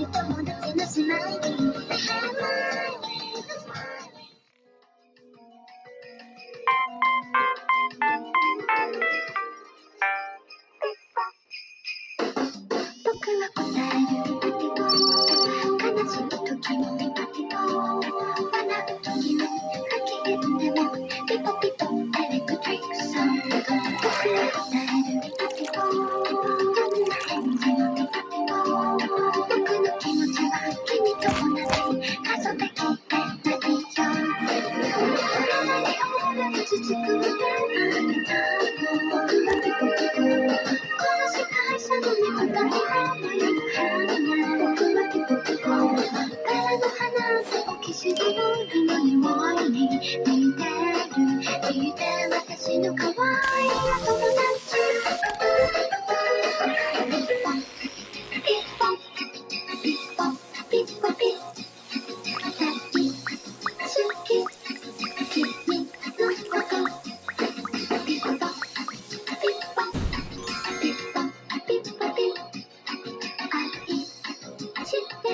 友達のスマイリー僕は答えるパピコ悲しい時もピポピポ笑う時も不機嫌でもピポピポエレクトリックサウンド僕は答えるパピコどんな返事もピポピポ僕の気持ちは君と同じ数で聞いてないよ長い続くのであなた僕はピポピポこの世界さのに答えが迷う花僕はピポピポバラの花ってオキシドの海のように見てる聞いて私の可愛いお友達ピッポピッポピッポピッポピッ私好き君のことピッポピッポピッポピッポピッ愛して